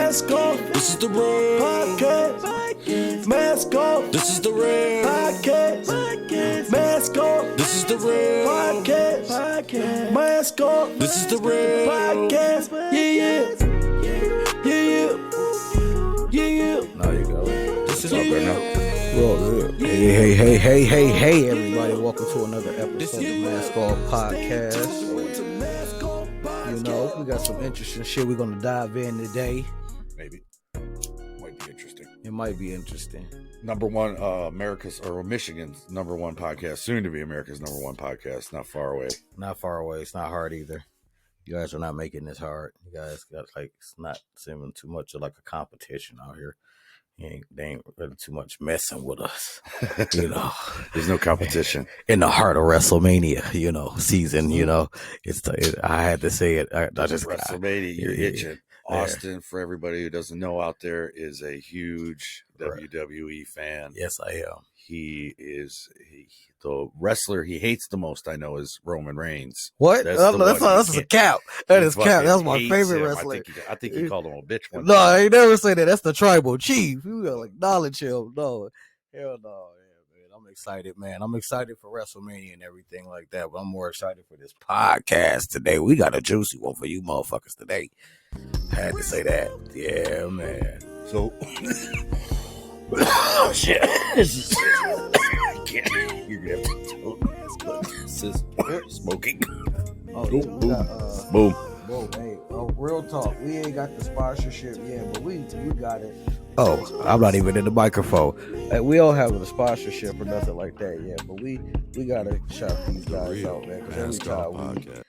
Mask off. This is the real podcast. Mask off. This is the real podcast. Mask off. This is the real podcast. Mask off. This is the real podcast. Yeah. There you go. This is all good now. Well, hey, everybody. Welcome to another episode of Mask Off Podcast. You know, we got some interesting shit we're going to dive in today. Maybe. Might be interesting. It might be interesting. Number one, Michigan's number one podcast. Soon to be America's number one podcast. Not far away. Not far away. It's not hard either. You guys are not making this hard. You guys got it's not seeming too much of like a competition out here. They ain't really too much messing with us, you know. There's no competition in the heart of WrestleMania, season. I had to say it. I just WrestleMania. You're itching. Austin, for everybody who doesn't know out there, is a huge WWE fan. Yes, I am. He is the wrestler he hates the most. I know is Roman Reigns. What? That's a cap. That is cap. That's my favorite wrestler. I think he called him a bitch one No, time. I ain't never say that. That's the tribal chief. You gotta acknowledge him. No, hell no. Yeah, man. I'm excited, man. I'm excited for WrestleMania and everything like that. But I'm more excited for this podcast today. We got a juicy one for you motherfuckers today. Had to say that. Yeah, man. So, shit. You're gonna have to this is smoking. Oh, Boom. Hey, real talk. We ain't got the sponsorship yet, but we got it. Oh, I'm not even in the microphone. We don't have the sponsorship or nothing like that yet, but we gotta shout these guys out, man. Because every time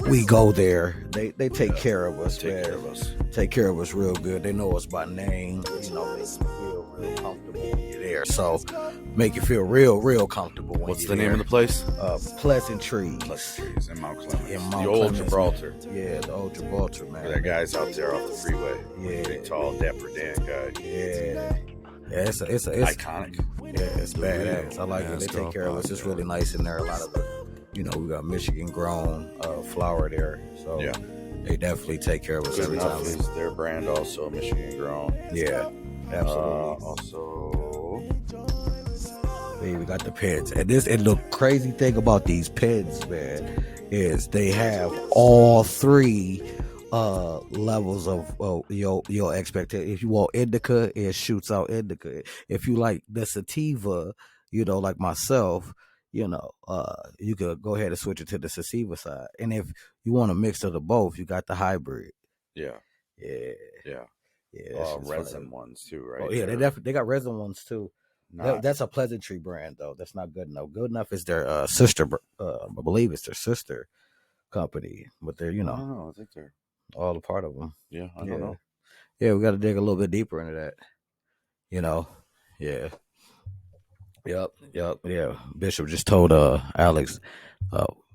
we go there, they take care of us, man. Take care of us real good. They know us by name. Make you feel real comfortable when you're there. So make you feel real comfortable when What's you're the name of the place? Pleasant Trees. Pleasant Trees in Mount Clemens. In Mount the old Clemens, Gibraltar. Man. Yeah, the old Gibraltar, man. Where that guy's out there off the freeway. Yeah. Big, tall, dapper Dan guy. Yeah, it's iconic. Yeah, it's badass. I like it. They take care of us. It's really nice in there. A lot of the, we got Michigan grown flour there, so yeah, they definitely take care of us every time. Is their brand also Michigan grown? Yeah, absolutely. We got the pens, and the crazy thing about these pens, man, is they have all three levels of your expectation. If you want indica, it shoots out indica. If you like the sativa, like myself, you could go ahead and switch it to the sativa side. And if you want a mix of the both, you got the hybrid. Yeah. Resin ones too, right? Oh yeah, they got resin ones too. That's a Pleasantry brand though. That's not good enough. Good enough is their sister. I believe it's their sister company, but they're I don't know. I think they're all a part of them. Yeah, I don't know. Yeah, we got to dig a little bit deeper into that. Yeah. Yep. Yeah. Bishop just told Alex,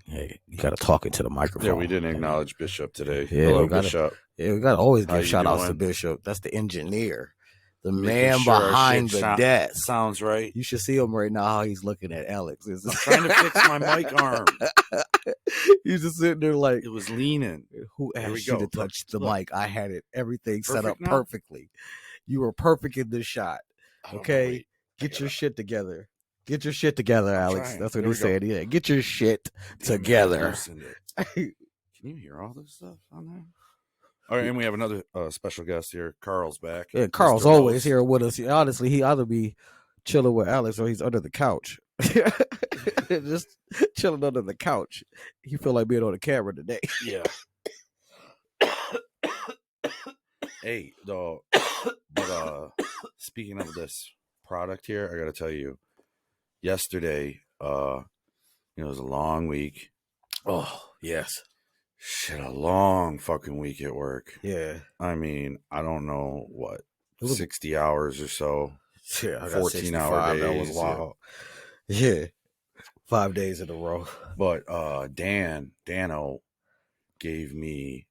hey, you got to talk into the microphone. Yeah, we didn't acknowledge Bishop today. Yeah, hello, Bishop. Yeah, we got to always give shout outs to Bishop. That's the engineer. The man behind the desk. Sounds right. You should see him right now, how he's looking at Alex. I'm trying to fix my mic arm. He's just sitting there like, it was leaning. Who asked you to touch the mic? I had it, everything set up perfectly. You were perfect in this shot. Okay? Get your shit together. Get your shit together, Alex. That's what he said. Yeah, get your shit together. Can you hear all this stuff on there? All right, and we have another special guest here. Carl's back. Yeah, Carl's always here with us. Honestly, he either be chilling with Alex or he's under the couch. Just chilling under the couch. He feel like being on the camera today. Yeah. Hey, though, but speaking of this product here, I got to tell you, yesterday, it was a long week. Oh, yes. Shit, a long fucking week at work. Yeah. I mean, I don't know what, 60 hours or so. Yeah, I 14-hour days. That was wild. Yeah. 5 days in a row. But Dano gave me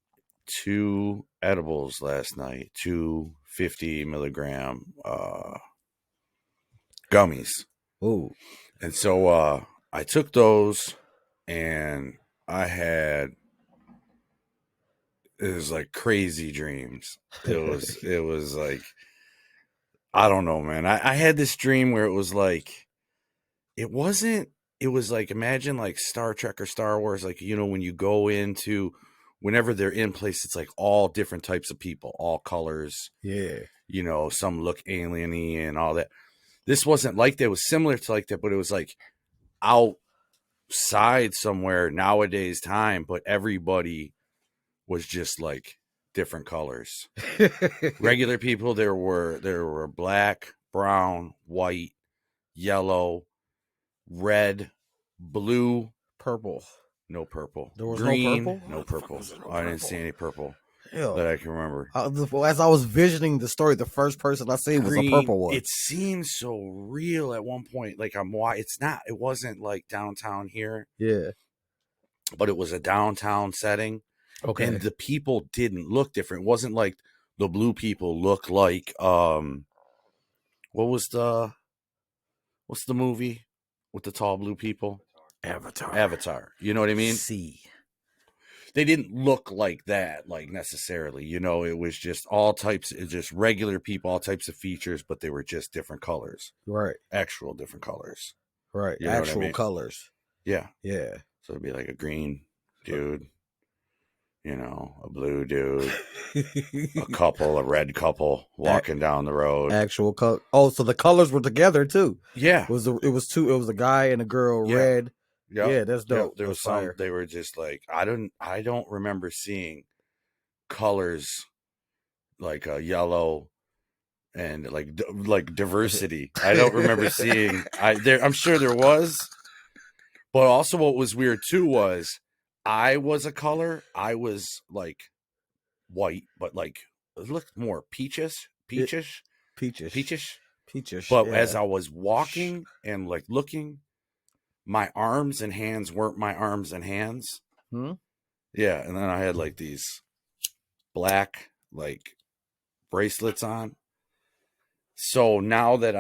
2 edibles last night, 2 50 milligram gummies. Ooh. And so I took those and I had It was like crazy dreams. It was like, I don't know, man. I had this dream where it was like, it was like, imagine like Star Trek or Star Wars, like, when you go into, whenever they're in place, it's like all different types of people, all colors. Yeah. Some look alien-y and all that. This wasn't like that. It was similar to like that, but it was like outside somewhere nowadays time, but everybody was just like different colors. Regular people, there were black, brown, white, yellow, red, blue, Purple. no purple. There was Green, no purple? no purple. I didn't see any purple that I can remember. As I was visioning the story, the first person I seen was a purple one. It seemed so real at one point. Like it wasn't like downtown here. Yeah. But it was a downtown setting. Okay. And the people didn't look different. It wasn't like the blue people look like what's the movie with the tall blue people? Avatar. You know what I mean? See. They didn't look like that, like necessarily. It was just all types, just regular people, all types of features, but they were just different colors. Right. Actual different colors. Right. Actual colors. Yeah. Yeah. So it'd be like a green dude, a blue dude, a red couple walking down the road. Actual color. Oh, so the colors were together too. Yeah. It was a guy and a girl, red. Yep. Yeah, that's dope. Yep. There was some. They were just like, I don't remember seeing colors like a yellow and like diversity. I don't remember seeing. I'm sure there was, but also what was weird too was I was a color. I was like white, but like it looked more peachish. But as I was walking and like looking, my arms and hands weren't my arms and hands. Yeah, and then I had like these black like bracelets on. So now that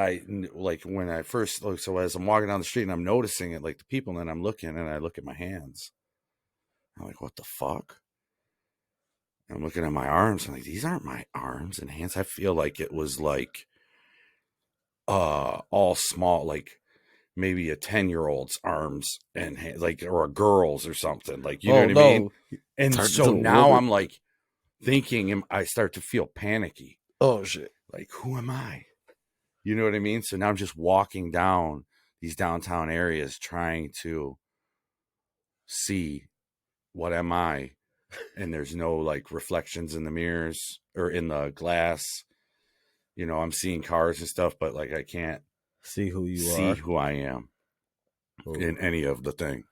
when I first look, so as I'm walking down the street and I'm noticing it, like the people, and then I'm looking and I look at my hands. I'm like, what the fuck? And I'm looking at my arms. I'm like, these aren't my arms and hands. I feel like it was like all small, like maybe a 10-year-old's arms and hands, like, or a girl's or something, like, you know what I mean? And so now I'm like thinking, and I start to feel panicky. Oh shit. Like, who am I? You know what I mean? So now I'm just walking down these downtown areas trying to see what am I? And there's no like reflections in the mirrors or in the glass. I'm seeing cars and stuff, but like I can't see who I am in any of the thing.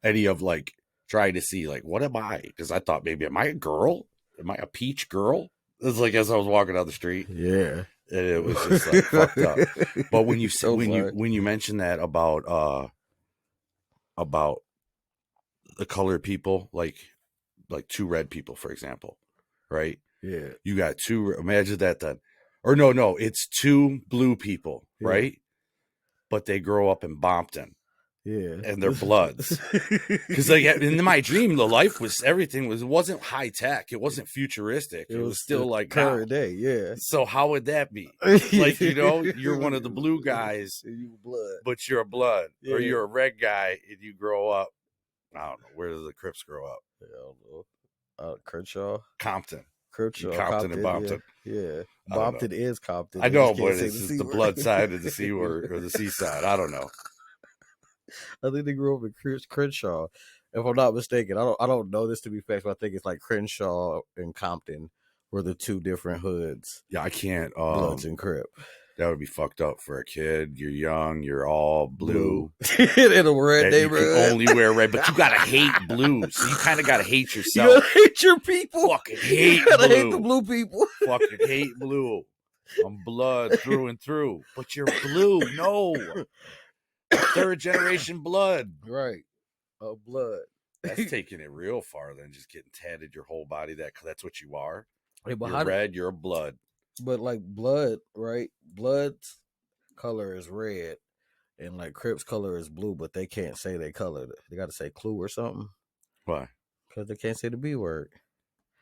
Any of like trying to see like, what am I? Because I thought maybe, am I a girl? Am I a peach girl? It's like as I was walking down the street. Yeah. And it was just like fucked up. But when you when you mention that about the colored people, like two red people, for example, right? Yeah. You got two. Imagine that then, or no, it's two blue people, right? But they grow up in Bompton. Yeah. And they're bloods. Because like in my dream, the life was, everything was, it wasn't high tech. It wasn't futuristic. It was still like current day. Yeah. So how would that be? Like, you're one of the blue guys, but you're a blood, or you're a red guy and you grow up. I don't know. Where do the Crips grow up? I don't know. Crenshaw. Compton. Crenshaw. Compton and Bompton. Yeah. Bompton is Compton. I know, but it's just the blood side of the C word or the C side. I don't know. I think they grew up in Crenshaw, if I'm not mistaken. I don't know this to be fact, but I think it's like Crenshaw and Compton were the two different hoods. Yeah, I can't. Bloods and Crip. That would be fucked up for a kid. You're young. You're all blue. In a red neighborhood. You can only wear red, but you gotta hate blue. So you kind of gotta hate yourself. You gotta hate your people. Fucking hate you gotta blue. hate the blue people. Fucking hate blue. I'm blood through and through. But you're blue. No. Third generation blood. Right. Blood. That's taking it real far than just getting tatted your whole body. That's what you are. Hey, you're red, you're a blood. But like blood, right? Blood's color is red and like Crip's color is blue, but they can't say they colored it. They gotta say clue or something. Why? Because they can't say the B word.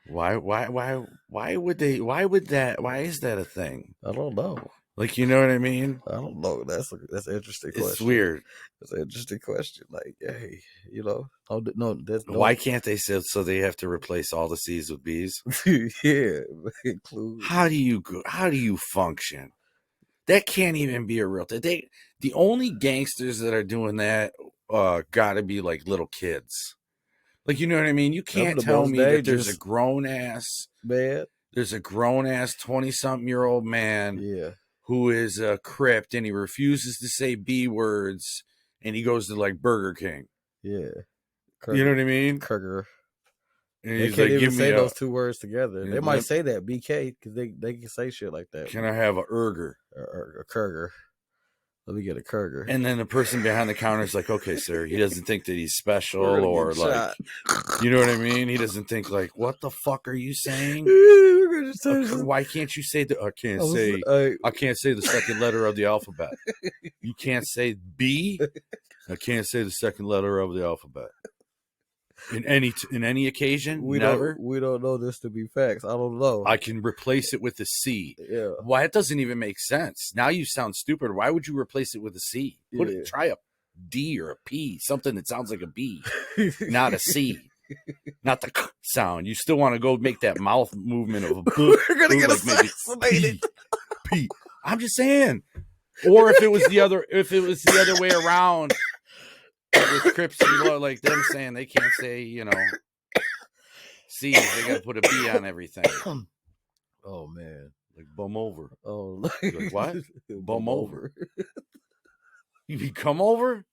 Why would they? Why would that? Why is that a thing? I don't know. Like, you know what I mean? I don't know. That's an interesting question. It's weird. That's an interesting question. Like, hey, you know, no, there's no. Why can't they say so? They have to replace all the C's with B's. Yeah, include. How do you function? That can't even be a real thing. The only gangsters that are doing that got to be like little kids. Like, you know what I mean? You can't tell me that there's a grown ass man. There's a grown ass 20-something-year-old man. Yeah. Who is a Crip and he refuses to say B words and he goes to like Burger King. Yeah. You know what I mean? Kurger. And they can't even say those two words together. They might say that BK because they can say shit like that. Can I have a Urger? A Kurger. Let me get a Kurger. And then the person behind the counter is like, okay, sir, he doesn't think that he's special or like, you know what I mean? He doesn't think like, what the fuck are you saying? Why can't you say I can't say the second letter of the alphabet. You can't say B. I can't say the second letter of the alphabet. In any occasion, we never. We don't know this to be facts. I don't know. I can replace it with a C. Yeah. Why? It doesn't even make sense. Now you sound stupid. Why would you replace it with a C? Try a D or a P, something that sounds like a B, not a C, not the k sound. You still want to go make that mouth movement of a We're gonna get assassinated. P. I'm just saying. Or if it was the other way around. With Crips and Blood, like them saying they can't say, you know, C's, they got to put a B on everything. Oh, man. Like, bum over. Oh, like what? Bum over. You mean come over?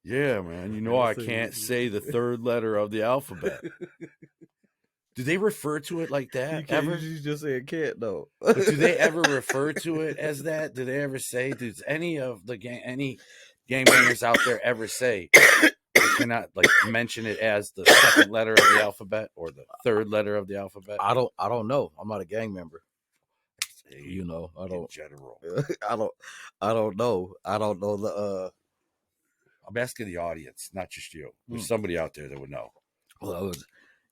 Yeah, man. You know I can't say the third letter of the alphabet. Do they refer to it like that ever? You just say it can't, though. But do they ever refer to it as that? Do they ever say, does any of the gangbangers out there ever say you cannot like mention it as the second letter of the alphabet or the third letter of the alphabet? I don't know. I'm not a gang member. You know, I don't. In general, I don't know. I don't know the. I'm asking the audience, not just you. There's somebody out there that would know. Well,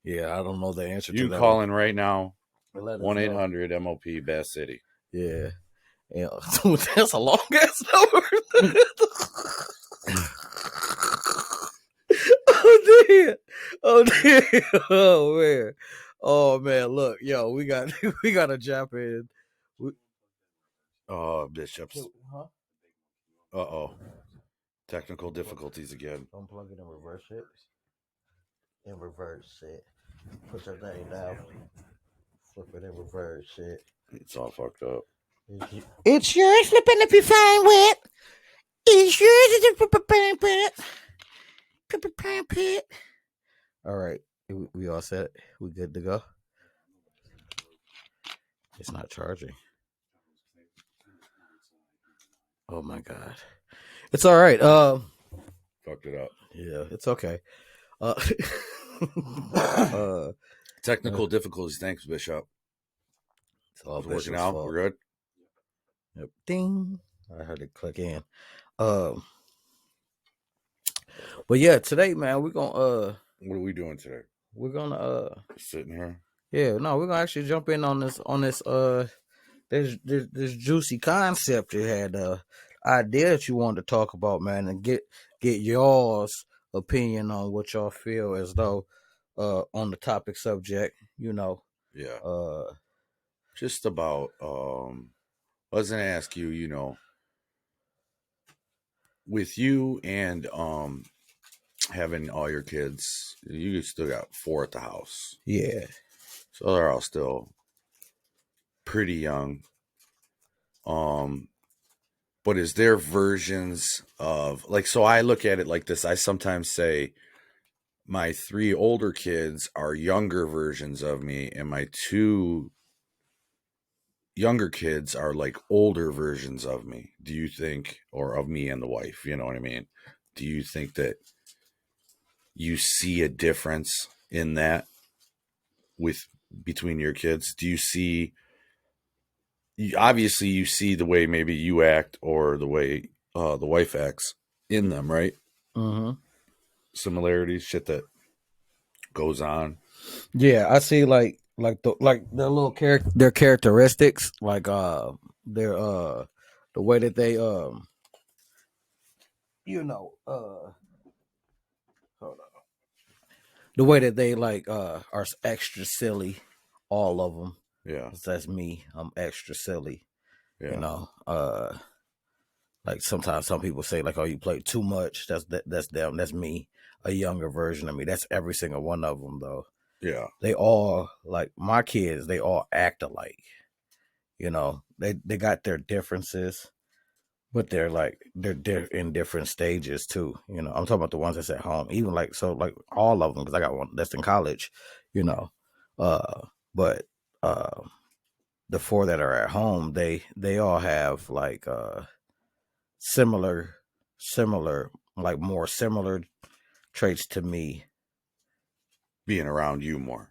I don't know the answer. You to can that call in right now. 1-800-MOP Bass City. Yeah. Yeah, that's a long ass number. Oh dear. Oh man. Look, yo, we gotta jump in. Bishops. Huh? Uh-oh. Technical difficulties again. Unplug it and reverse it. And reverse it. Put your thing down. Flip it and reverse it. It's all fucked up. It's yours, flipping if you find wet. It's yours, it's a pit. All right, we all set. We good to go. It's not charging. Oh my god, it's all right. Fucked it up. Yeah, it's okay. Technical difficulties. Thanks, Bishop. It's all working out. We're good. Yep. Ding. I heard it click in. But yeah, today, man, we're gonna what are we doing today? We're gonna sitting here. Yeah, no, we're gonna actually jump in on this this juicy concept you had idea that you wanted to talk about, man, and get y'all's opinion on what y'all feel as though on the topic subject, you know. Yeah. Just about I was gonna ask you, you know, with you and having all your kids, you still got 4 at the house. Yeah. So they're all still pretty young. But is there versions of like, so I look at it like this. I sometimes say my 3 older kids are younger versions of me, and my 2 younger kids are like older versions of me. Do you think, or of me and the wife, you know what I mean? Do you think that you see a difference in that between your kids? Do you see, obviously you see the way maybe you act or the way the wife acts in them, right? Mm-hmm. Similarities, shit that goes on. Yeah, I see their little their characteristics, their the way that they you know hold on. The way that they are extra silly, all of them. Yeah. That's me. I'm extra silly. Yeah. You know, like sometimes some people say like, "Oh, you play too much." That's them. That's me. A younger version of me. That's every single one of them, though. Yeah. They all like my kids. They all act alike. You know, they got their differences, but they're in different stages too. You know, I'm talking about the ones that's at home. Even like all of them, because I got one that's in college. You know, but uh, the four that are at home, they all have similar, like more similar traits to me. Being around you more.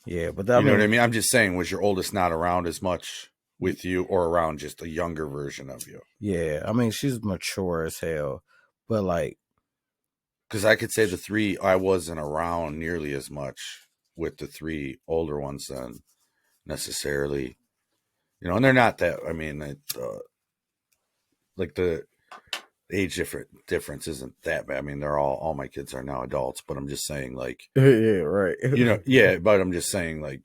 Yeah, but you know what I mean? I'm just saying, was your oldest not around as much with you or around just a younger version of you? Yeah, I mean, she's mature as hell, but like, because I could say the three, I wasn't around nearly as much with the three older ones than necessarily, you know, and they're not that, I mean, like the age difference isn't that bad. I mean, they're all my kids are now adults, but I'm just saying, like, yeah, right. you know, yeah, but I'm just saying, like,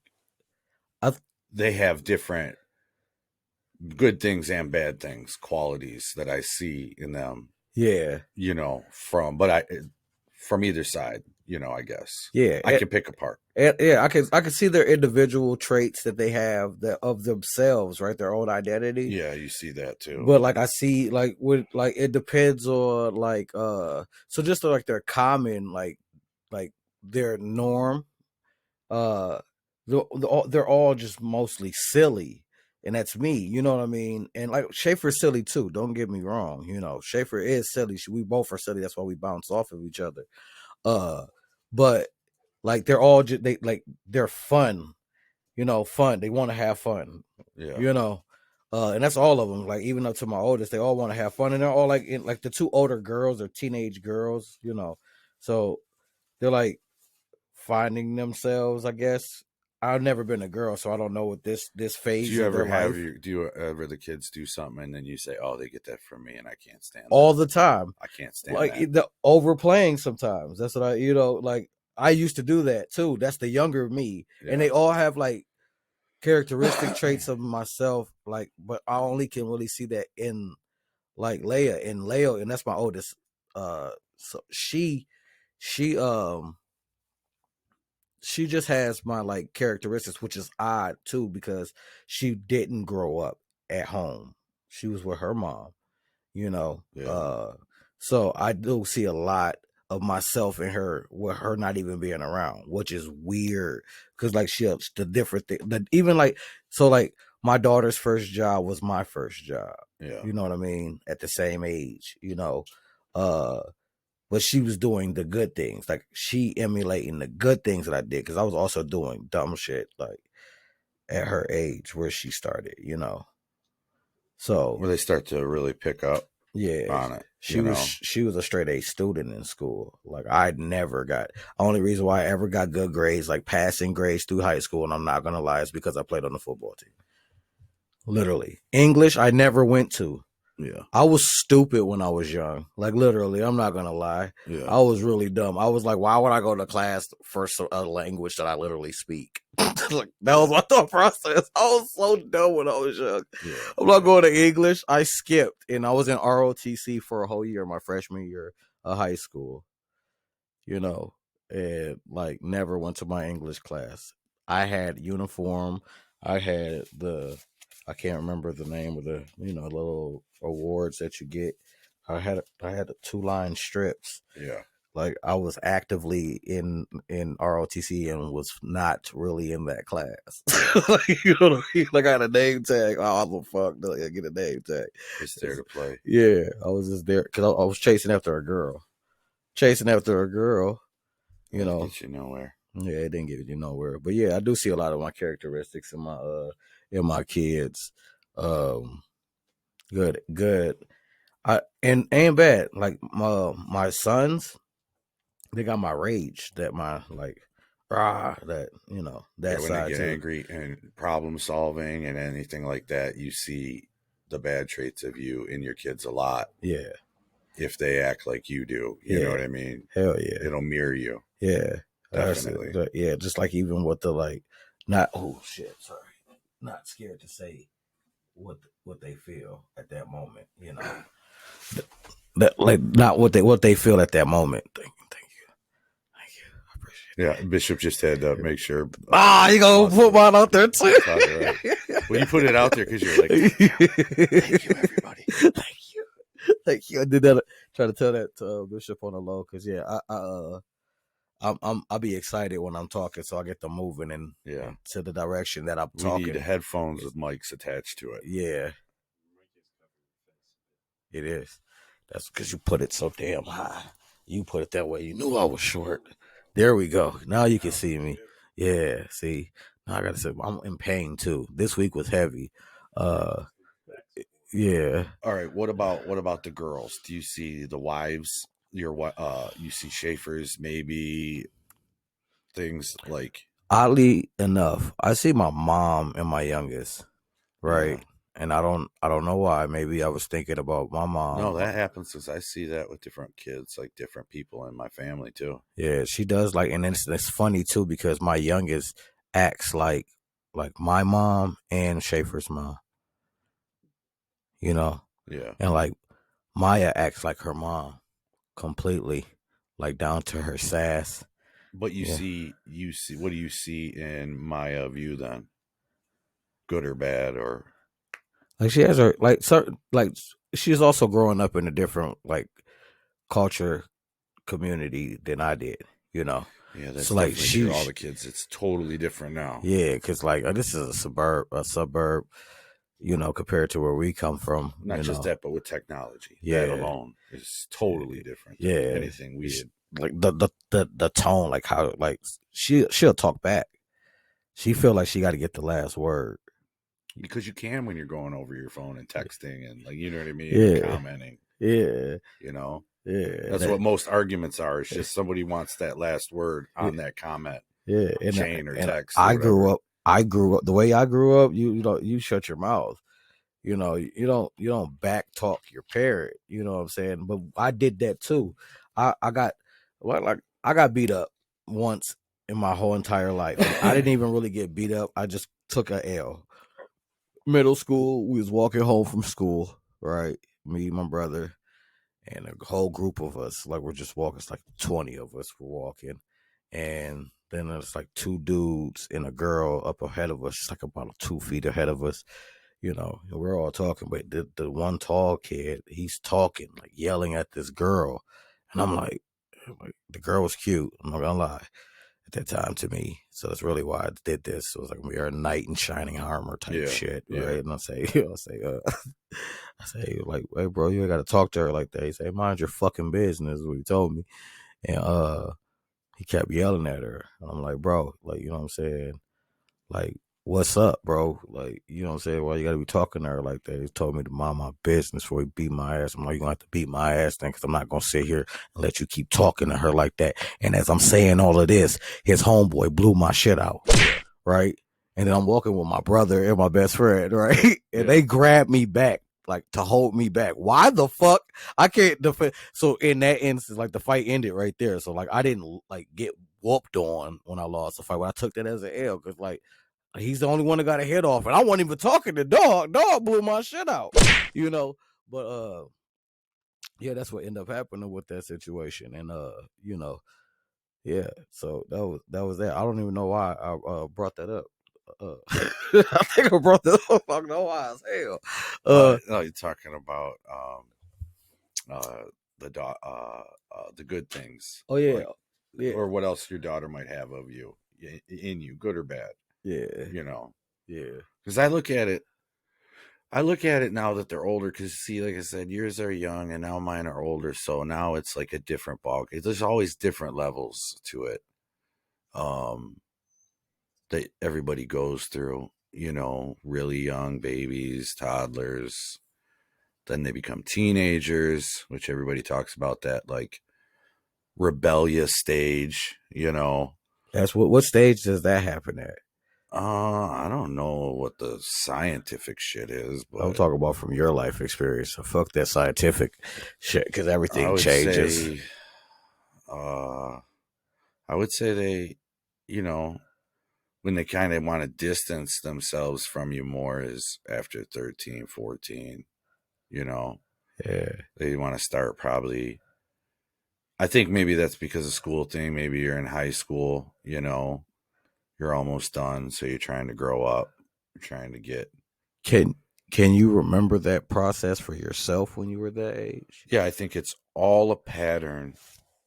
I they have different good things and bad things, qualities that I see in them. Yeah, you know, from either side, you know, I guess. Yeah, I can pick apart. Yeah, I can see their individual traits that they have that of themselves, right? Their own identity. Yeah, you see that too. But like I see it depends on so just like their common like their norm. They're all just mostly silly, and that's me. You know what I mean? And like Schaefer's silly too. Don't get me wrong. You know, Schaefer is silly. We both are silly. That's why we bounce off of each other. But like they're all they're fun. You know, fun. They want to have fun. Yeah. You know. And that's all of them. Like even up to my oldest, they all want to have fun, and they're all like the two older girls are teenage girls. You know, so they're like finding themselves, I guess. I've never been a girl, so I don't know what this phase. Do you ever the kids do something and then you say, "Oh, they get that from me," and I can't stand all the time. I can't stand like that. the overplaying sometimes. That's what like I used to do that too. That's the younger me, and they all have like characteristic traits of myself. Like, but I only can really see that in like Leia and Leo, and that's my oldest. So she just has my like characteristics, which is odd too because she didn't grow up at home. She was with her mom, you know. So I do see a lot of myself in her with her not even being around, which is weird because like the different thing that even like so like my daughter's first job was my first job. Yeah. You know what I mean? At the same age, you know. But she was doing the good things, like she emulating the good things that I did because I was also doing dumb shit like at her age where she started, you know. So where they start to really pick up on it. She was a straight A student in school. Like I never got only reason why I ever got good grades, like passing grades through high school, and I'm not gonna lie, is because I played on the football team. Literally. English I never went to. Yeah. I was stupid when I was young. Like literally, I'm not gonna lie. Yeah. I was really dumb. I was like, why would I go to class for a language that I literally speak? Like, that was my thought process. I was so dumb when I was young. Yeah. I'm not going to English. I skipped, and I was in ROTC for a whole year, my freshman year of high school. You know, and like never went to my English class. I had uniform. I had I can't remember the name of the little awards that you get. I had the 2-line strips. Yeah. Like I was actively in ROTC and was not really in that class. Like, you know what I mean? Like I had a name tag. Oh, I'm a fuck. I get a name tag. Just there to play. Yeah, I was just there because I was chasing after a girl. You know, get you nowhere. Yeah, it didn't get you nowhere. But yeah, I do see a lot of my characteristics in my kids. Good. And bad. Like my sons, they got my rage that my like that that when they side get too. angry and problem solving and anything like that, you see the bad traits of you in your kids a lot. Yeah. If they act like you do, you know what I mean? Hell yeah. It'll mirror you. Yeah. Definitely. Yeah, just like even with the not not scared to say what they feel at that moment, that like not what they feel at that moment. Thank you, I appreciate it. Yeah, Bishop just had to make sure. You gonna put mine out there too? Right. Well, you put it out there because you're like, thank you, everybody. Thank you. I did that. Try to tell that to Bishop on the low because I'll be excited when I'm talking, so I get them moving and to the direction that I'm talking. We need headphones with mics attached to it. Yeah, it is. That's because you put it so damn high. You put it that way. You knew I was short. There we go. Now you can see me. Yeah. See. Now I gotta say I'm in pain too. This week was heavy. Yeah. All right. What about the girls? Do you see the wives? You see Schaefer's, maybe things like. Oddly enough, I see my mom and my youngest, right? Yeah. And I don't know why. Maybe I was thinking about my mom. No, that happens because I see that with different kids, like different people in my family too. Yeah, she does. And it's funny too because my youngest acts like my mom and Schaefer's mom. Yeah. And like Maya acts like her mom completely, like down to her sass. But you see, what do you see in Maya View then? Good or bad, or like she has her certain she's also growing up in a different culture community than I did, Yeah, that's so different. All the kids, it's totally different now. Yeah, because this is a suburb, compared to where we come from. Not just that, but with technology, that alone is totally different. Than anything we did. Like the tone, like how she'll talk back. She feel like she got to get the last word because you can when you're going over your phone and texting and you know what I mean, and commenting. Yeah, that's what most arguments are. It's just somebody wants that last word on that comment. Yeah, chain or text. I grew up the way I grew up. You shut your mouth. You don't back talk your parent. You know what I'm saying? But I did that too. I got beat up once in my whole entire life. I didn't even really get beat up. I just took a L. Middle school, we was walking home from school, right? Me, my brother, and a whole group of us. We're just walking. It's 20 of us were walking, and then there's 2 dudes and a girl up ahead of us, just about 2 feet ahead of us. We're all talking, but the one tall kid, he's talking, yelling at this girl. And I'm like, the girl was cute. I'm not gonna lie at that time to me. So that's really why I did this. It was we are a knight in shining armor type shit. Right. And I say, hey bro, you ain't gotta talk to her like that. He say, mind your fucking business, is what he told me. And he kept yelling at her. And I'm like, bro, you know what I'm saying? What's up, bro? You know what I'm saying? Why you gotta be talking to her like that? He told me to mind my business before he beat my ass. I'm like, you're gonna have to beat my ass then, because I'm not gonna sit here and let you keep talking to her like that. And as I'm saying all of this, his homeboy blew my shit out, right? And then I'm walking with my brother and my best friend, right? And they grabbed me back, to hold me back. Why the fuck? I can't defend. So in that instance, the fight ended right there. So I didn't get whooped on when I lost the fight. But I took that as an L, because he's the only one that got a head off, and I wasn't even talking to dog. Dog blew my shit out, But that's what ended up happening with that situation, and So that was that. I don't even know why I brought that up. I think I brought that up. I don't know why as hell. No, you're talking about the good things. Oh yeah, or what else your daughter might have of you, in you, good or bad. Yeah. Because I look at it now that they're older, because see, like I said, yours are young and now mine are older, so now it's a different ballgame. There's always different levels to it that everybody goes through, really young babies, toddlers, then they become teenagers, which everybody talks about, that rebellious stage, That's what stage does that happen at? I don't know what the scientific shit is, I'm but talking about from your life experience. So fuck that scientific shit, because I everything would changes. say, uh, I would say they, you know, when they kind of want to distance themselves from you more is after 13, 14, you know, Yeah. they want to start probably. I think maybe that's because of school thing. Maybe you're in high school, you know, you're almost done. So you're trying to grow up, you're trying to get. Can can you remember that process for yourself when you were that age? Yeah, I think it's all a pattern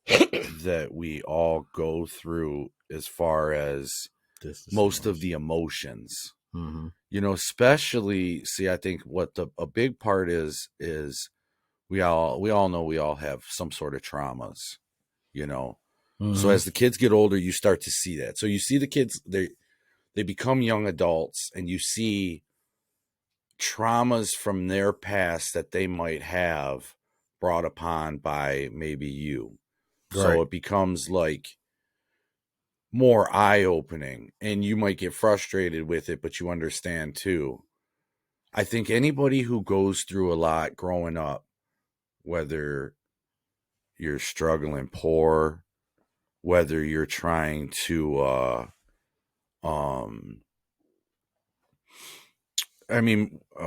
that we all go through as far as This is most of the emotions. Mm-hmm. You know, especially see, I think what a big part is we all know we all have some sort of traumas, you know. So Mm-hmm. as the kids get older, you start to see that. So you see the kids, they become young adults, and you see traumas from their past that they might have brought upon by maybe you. So Right. it becomes like more eye opening, and you might get frustrated with it, but you understand too. I think anybody who goes through a lot growing up, whether you're struggling poor, whether you're trying to um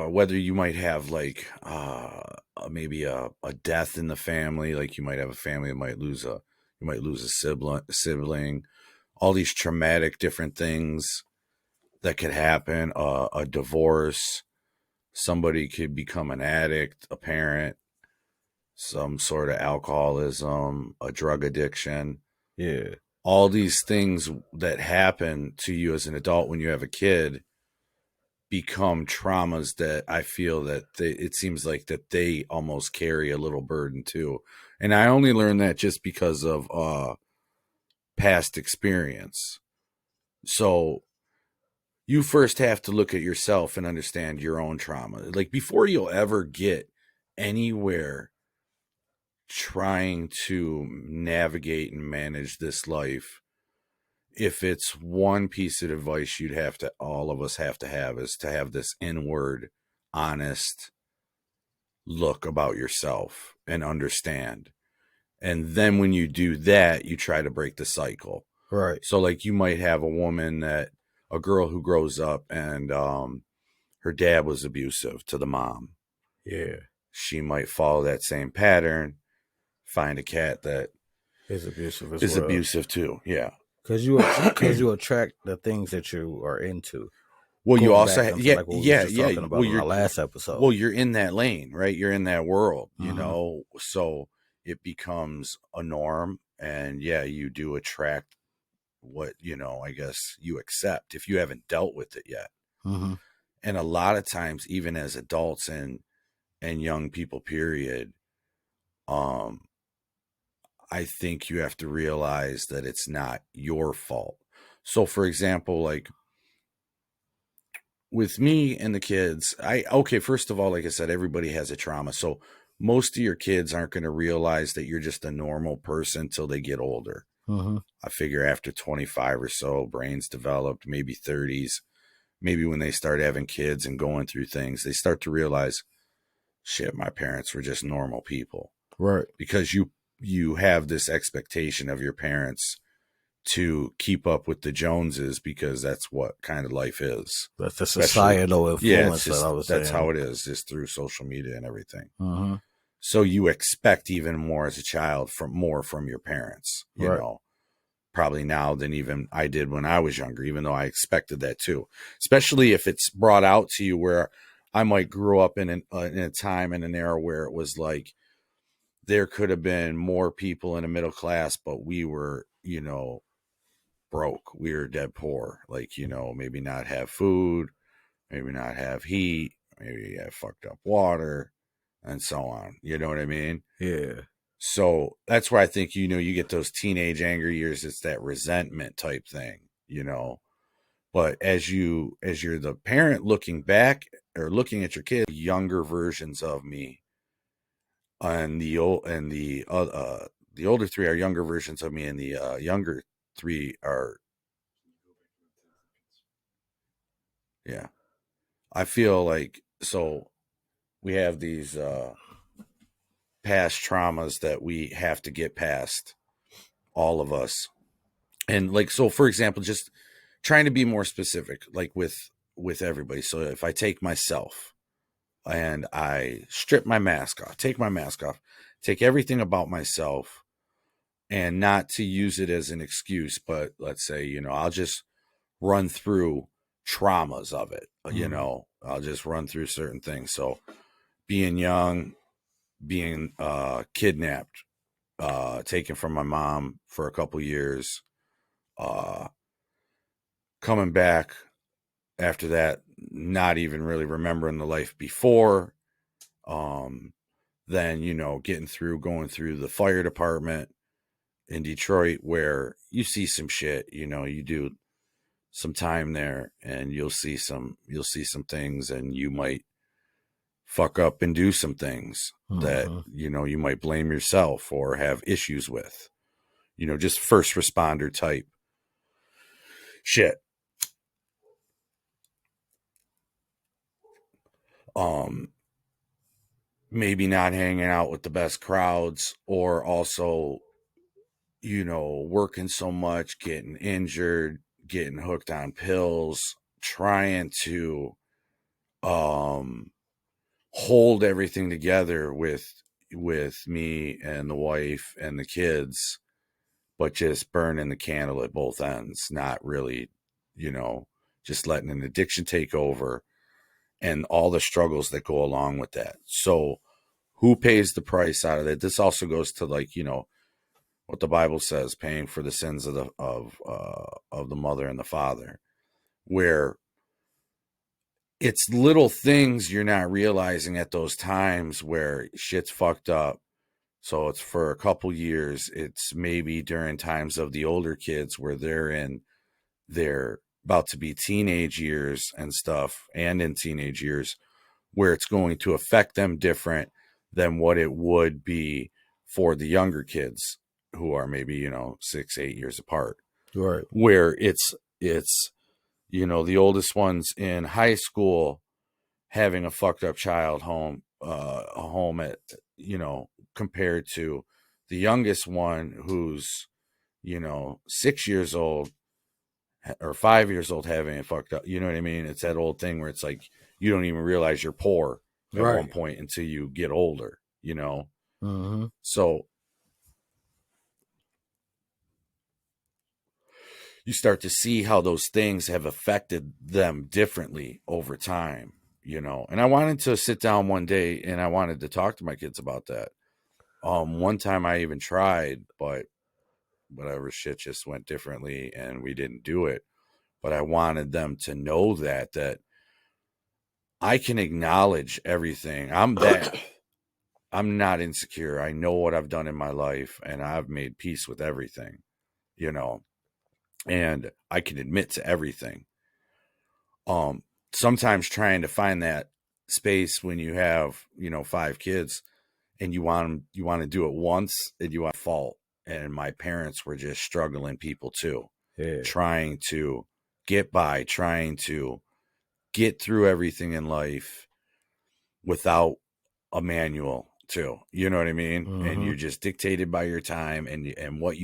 whether you might have like maybe a death in the family, like you might have a family that you might lose a sibling, all these traumatic different things that could happen, a divorce, somebody could become an addict, a parent, some sort of alcoholism, a drug addiction, Yeah. all these things that happen to you as an adult when you have a kid become traumas that I feel that it seems like that they almost carry a little burden too. And I only learned that just because of past experience. So you first have to look at yourself and understand your own trauma. Like before you'll ever get anywhere trying to navigate and manage this life, if it's one piece of advice you'd have to, all of us have to have, is to have this inward, honest look about yourself and understand. And then when you do that, you try to break the cycle. Right. So like you might have a girl who grows up and her dad was abusive to the mom. Yeah. She might follow that same pattern, find a cat that It's abusive as is well. abusive too. Yeah. Because you attract the things that you are into. Well, you Going also, back onto like what we was just talking Well, about in our last episode. well, you're in that lane, right? You're in that world, you Mm-hmm. know. So it becomes a norm, and yeah, you do attract what I guess you accept if you haven't dealt with it yet. Mm-hmm. And a lot of times, even as adults and young people, period, um, I think you have to realize that it's not your fault. So, for example, like with me and the kids, first of all, like I said, everybody has a trauma. So most of your kids aren't going to realize that you're just a normal person till they get older. Mm-hmm. I figure after 25 or so, brains developed, maybe 30s, maybe when they start having kids and going through things, they start to realize, shit, my parents were just normal people. Right. Because you have this expectation of your parents to keep up with the Joneses because that's what kind of life is. That's the societal influence just, that I was that's saying. how it is, just through social media and everything. Mm-hmm. So you expect even more as a child from your parents, you Right. know, probably now than even I did when I was younger, even though I expected that too, especially if it's brought out to you where I might grow up in a time in an era where it was like, there could have been more people in a middle class, but we were, broke. We were dead poor. Like, maybe not have food, maybe not have heat, maybe have fucked up water, and so on. You know what I mean? Yeah. So that's where I think, you get those teenage anger years. It's that resentment type thing, But as you're the parent looking back or looking at your kid, younger versions of me, and the older three are younger versions of me, and the younger three are Yeah. I feel like, so we have these past traumas that we have to get past, all of us. And like, so for example, just trying to be more specific, like with everybody. So if I take myself and I strip my mask off, take my mask off, take everything about myself, and not to use it as an excuse, but let's say, I'll just run through traumas of it. I'll just run through certain things. So being young, being kidnapped, taken from my mom for a couple years, uh, coming back after that, not even really remembering the life before. Um, then, going through the fire department in Detroit, where you see some shit, you do some time there, and you'll see some things, and you might fuck up and do some things that, you might blame yourself or have issues with, just first responder type shit. Um, Maybe not hanging out with the best crowds, or also, working so much, getting injured, getting hooked on pills, trying to um hold everything together with me and the wife and the kids, but just burning the candle at both ends, not really, you know, just letting an addiction take over, and all the struggles that go along with that. So who pays the price out of that? This also goes to, like, what the Bible says, paying for the sins of the mother and the father, where it's little things you're not realizing at those times where shit's fucked up. So it's for a couple years. It's maybe during times of the older kids where they're about to be teenage years and stuff, and in teenage years, where it's going to affect them different than what it would be for the younger kids who are maybe, 6, 8 years apart. Right. Where it's the oldest ones in high school having a fucked up child home at, compared to the youngest one who's, 6 years old or 5 years old having it fucked up. You know what I mean? It's that old thing where it's like, you don't even realize you're poor at one point until you get older, So you start to see how those things have affected them differently over time, and I wanted to sit down one day and I wanted to talk to my kids about that. One time I even tried, but whatever, shit just went differently and we didn't do it. But I wanted them to know that I can acknowledge everything. I'm not insecure. I know what I've done in my life, and I've made peace with everything, and I can admit to everything. Sometimes trying to find that space when you have, 5 kids, and you want to do it once, and you want to fault. And my parents were just struggling people too, trying to get by, trying to get through everything in life without a manual too. You know what I mean? And you're just dictated by your time and what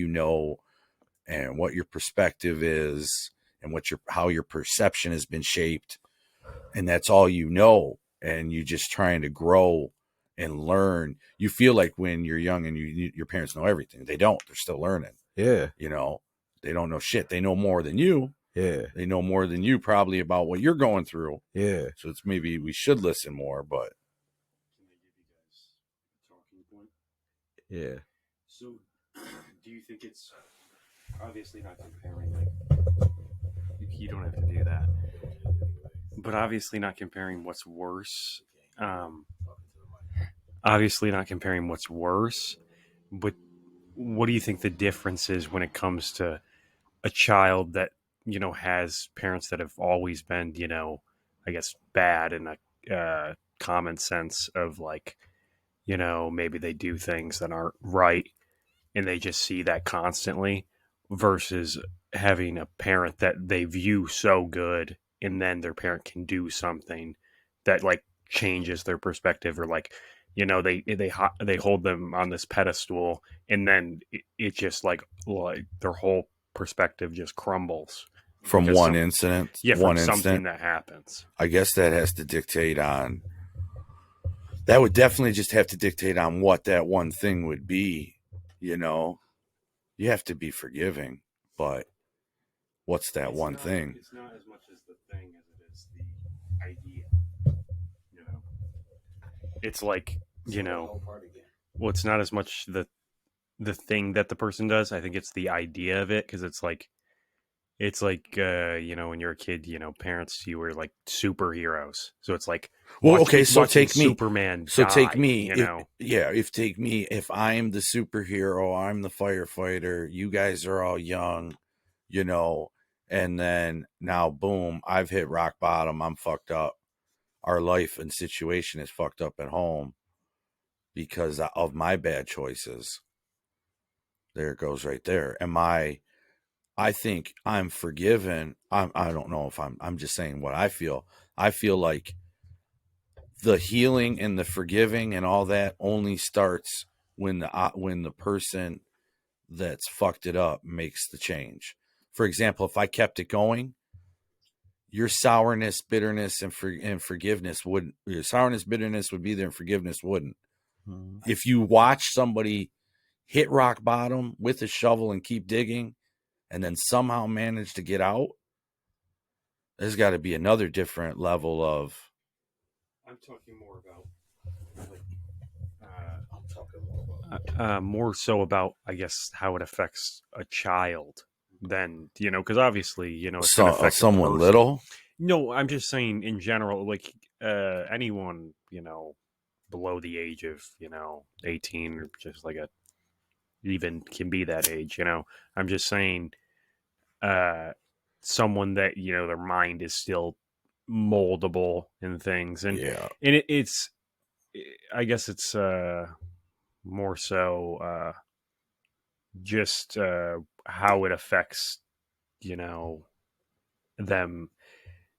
and what your perspective is, and how your perception has been shaped, and that's all and you just trying to grow and learn. You feel like when you're young and your parents know everything. They don't. They're still learning. Yeah. They don't know shit. They know more than you. Yeah. They know more than you probably about what you're going through. Yeah. So it's maybe we should listen more, but. Can I give you guys a talking point? Yeah. So, do you think it's obviously not comparing, like, you don't have to do that, but obviously not comparing what's worse. Obviously not comparing what's worse, but what do you think the difference is when it comes to a child that, has parents that have always been, I guess, bad in a common sense of, like, maybe they do things that aren't right and they just see that constantly, versus having a parent that they view so good and then their parent can do something that like changes their perspective, or like, you know, they hold them on this pedestal, and then it just like their whole perspective just crumbles from because one incident, from something that happens. I guess that has to dictate on. That would definitely just have to dictate on what that one thing would be. You know, you have to be forgiving, but what's that one thing? It's not as much as the thing as it is the idea. You know, it's like, you know, well, it's not as much the thing that the person does. I think it's the idea of it, because it's like you know, when you're a kid, you know, parents, you were like superheroes, so it's like, well, okay, so take me, Superman. So die, take me, you know, if I'm the superhero, I'm the firefighter, you guys are all young, you know, and then now boom, I've hit rock bottom, I'm fucked up, our life and situation is fucked up at home because of my bad choices. There it goes right there. I think I'm forgiven. I don't know if I'm just saying what I feel. I feel like the healing and the forgiving and all that only starts when the person that's fucked it up makes the change. For example, if I kept it going, your sourness, bitterness, and forgiveness wouldn't. Your sourness, bitterness would be there, and forgiveness wouldn't. Mm-hmm. If you watch somebody hit rock bottom with a shovel and keep digging, and then somehow manage to get out, there's got to be another different level of. I'm talking more about. More so about, I guess, how it affects a child than, you know, because obviously, you know, it's going to affect someone little. No, I'm just saying in general, like anyone, you know, below the age of, you know, 18, or just like even can be that age, you know. I'm just saying someone that, you know, their mind is still moldable and things, and it's I guess it's more so just how it affects, you know, them,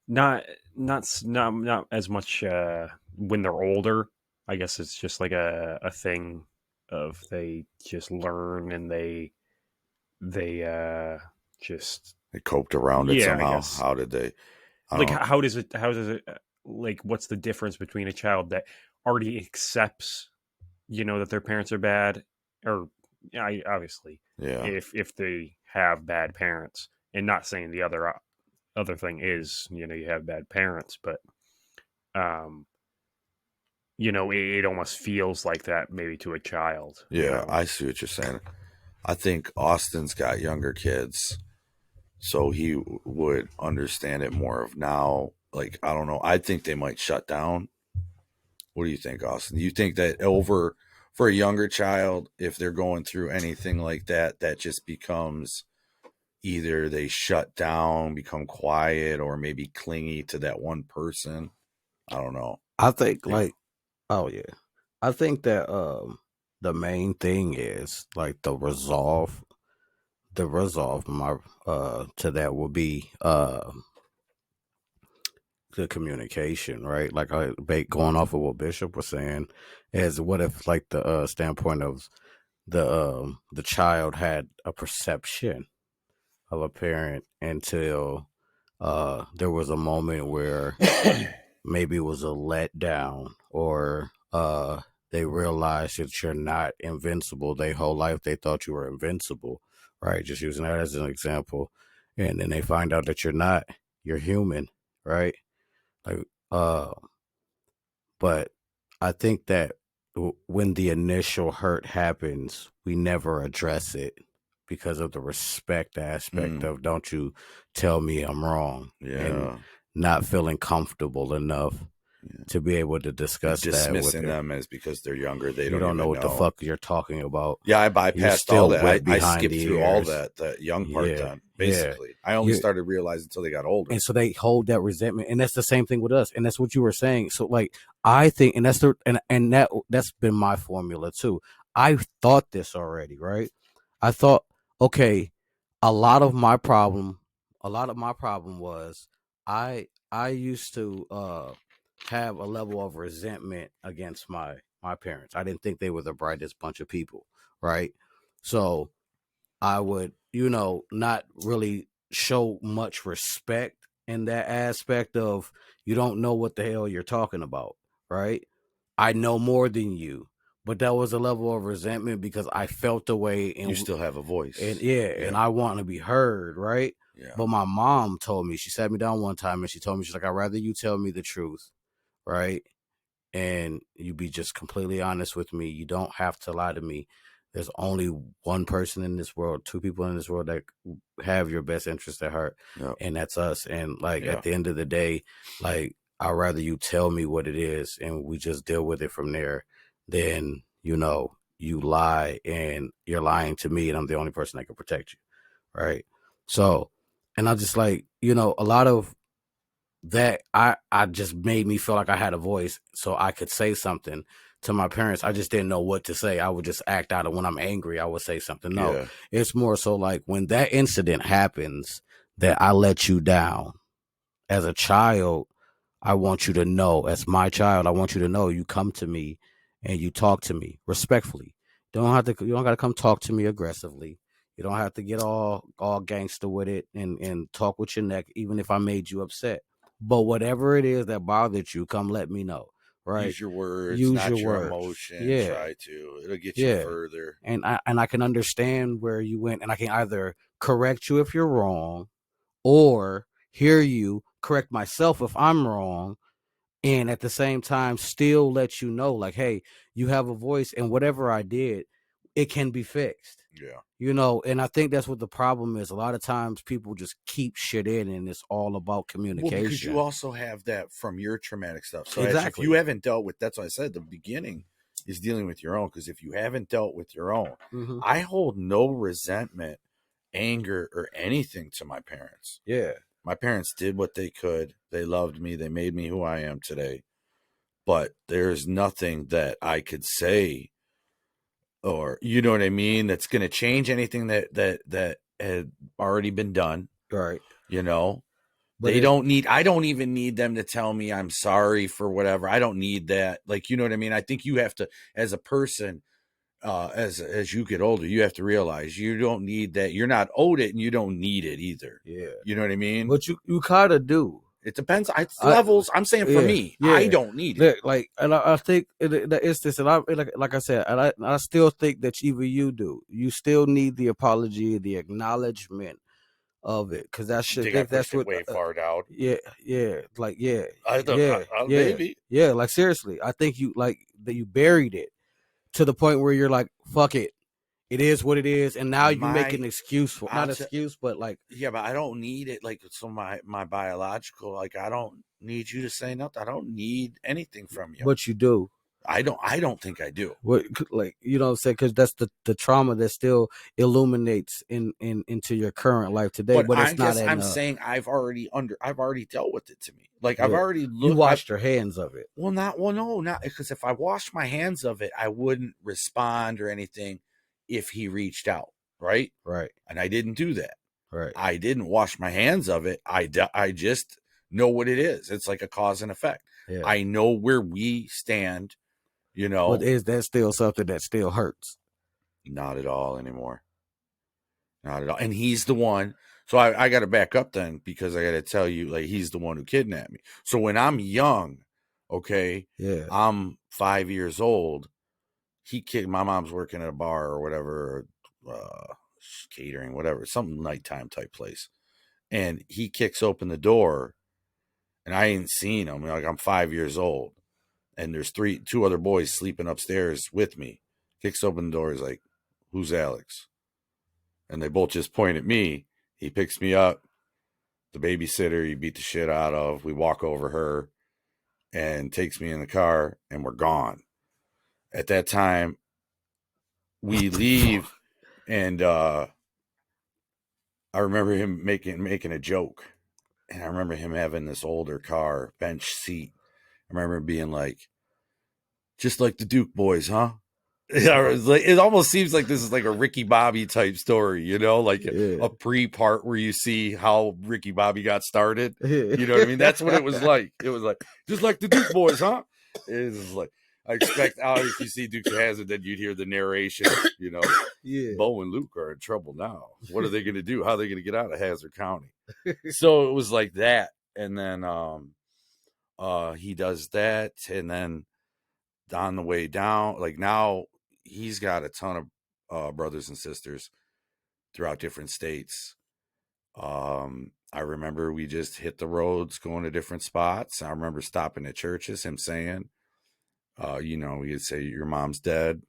not as much when they're older. I guess it's just like a thing of they just learn, and they just they coped around it somehow. How did they? Like, how does it like, what's the difference between a child that already accepts, you know, that their parents are bad, or obviously, if they have bad parents, and not saying the other thing is, you know, you have bad parents, but you know, it almost feels like that maybe to a child. Yeah, you know? I see what you're saying. I think Austin's got younger kids, so he would understand it more of now. Like, I don't know. I think they might shut down. What do you think, Austin? Do you think that for a younger child, if they're going through anything like that, that just becomes either they shut down, become quiet, or maybe clingy to that one person? I don't know. I think I think that the main thing is like the resolve my to that will be the communication, right? Like going off of what Bishop was saying, is what if like the standpoint of the child had a perception of a parent until there was a moment where maybe it was a letdown, or they realized that you're not invincible. Their whole life they thought you were invincible, right? Just using that as an example. And then they find out that you're not. You're human, right? Like, but I think that when the initial hurt happens, we never address it because of the respect aspect of don't you tell me I'm wrong, and not feeling comfortable enough to be able to discuss that. Dismissing them as because they're younger, they don't know what the fuck you're talking about. Yeah, I bypassed all that. I skipped through all that young part then, basically. I only started realizing until they got older. And so they hold that resentment. And that's the same thing with us. And that's what you were saying. So like, I think, and that's been my formula too. I thought this already, right? I thought, okay, a lot of my problem was I used to have a level of resentment against my parents. I didn't think they were the brightest bunch of people, right? So I would, not really show much respect in that aspect of you don't know what the hell you're talking about, right? I know more than you. But that was a level of resentment because I felt the way You still have a voice. And I want to be heard, right? Yeah. But my mom told me, she sat me down one time and she told me, she's like, I'd rather you tell me the truth, right? And you be just completely honest with me. You don't have to lie to me. There's only one person in this world, two people in this world that have your best interest at heart, and that's us. And like at the end of the day, like I'd rather you tell me what it is and we just deal with it from there than, you lie and you're lying to me and I'm the only person that can protect you. Right. So, and I just like, a lot of that I just made me feel like I had a voice so I could say something to my parents. I just didn't know what to say. I would just act out, and when I'm angry, I would say something. No, it's more so like when that incident happens that I let you down as a child. I want you to know, as my child, I want you to know you come to me and you talk to me respectfully. You don't got to come talk to me aggressively. You don't have to get all gangster with it and talk with your neck, even if I made you upset. But whatever it is that bothered you, come let me know. Right? Use your words, not your emotions. Yeah. Try to. It'll get you further. And I can understand where you went, and I can either correct you if you're wrong, or hear you, correct myself if I'm wrong, and at the same time still let you know, like, hey, you have a voice, and whatever I did, it can be fixed. And I think that's what the problem is. A lot of times people just keep shit in, and it's all about communication. Well, because you also have that from your traumatic stuff. So if you haven't dealt with, that's what I said, the beginning is dealing with your own. Because if you haven't dealt with your own, I hold no resentment, anger, or anything to my parents. Yeah. My parents did what they could. They loved me. They made me who I am today. But there's nothing that I could say, or you know what I mean, that's going to change anything that had already been done. Right. But I don't even need them to tell me I'm sorry for whatever. I don't need that. Like, you know what I mean? I think you have to, as a person, as you get older, you have to realize you don't need that. You're not owed it, and you don't need it either. Yeah. You know what I mean? But you kind of do. It depends. It's levels. I'm saying for me, I don't need it. Like, and I think it's this, and like I said, and I still think that even you do. You still need the apology, the acknowledgement of it, because that shit. That's what way far down. Maybe. Yeah, like seriously, I think you like that you buried it to the point where you're like, fuck it. It is what it is, and now you make an excuse for but like, but I don't need it. Like, so my biological, like, I don't need you to say nothing. I don't need anything from you. But you do. I don't think I do. What, like, you know what I'm saying? Because that's the trauma that still illuminates into your current life today. But it's not. I'm saying I've already dealt with it. To me, like, I've already looked. You washed your hands of it. Well, not because if I washed my hands of it, I wouldn't respond or anything. If he reached out, right? And I didn't do that. I didn't wash my hands of it. I just know what it is. It's like a cause and effect. Yeah. I know where we stand, But is that still something that still hurts? Not at all anymore. Not at all. And he's the one. So I got to back up then, because I got to tell you, like, he's the one who kidnapped me. So when I'm young, okay, I'm 5 years old. My mom's working at a bar or whatever, catering, whatever, some nighttime type place. And he kicks open the door, and I ain't seen him. Like, I'm 5 years old, and there's two other boys sleeping upstairs with me. Kicks open the door. He's like, "Who's Alex?" And they both just point at me. He picks me up. The babysitter he beat the shit out of. We walk over her and takes me in the car, and we're gone. At that time, we leave, and I remember him making a joke, and I remember him having this older car, bench seat. I remember being like, "Just like the Duke boys, huh?" Yeah, it's like, it almost seems like this is like a Ricky Bobby type story, you know, like a pre-part where you see how Ricky Bobby got started. You know what I mean? That's what it was like. It was like, just like the Duke boys, huh? It was like, I expect if you see Dukes of Hazzard, then you'd hear the narration, you know. Yeah. Bo and Luke are in trouble now. What are they going to do? How are they going to get out of Hazzard County? So it was like that. And then he does that. And then on the way down, like now he's got a ton of brothers and sisters throughout different states. I remember we just hit the roads going to different spots. I remember stopping at churches, him saying, you know, he'd say, your mom's dead.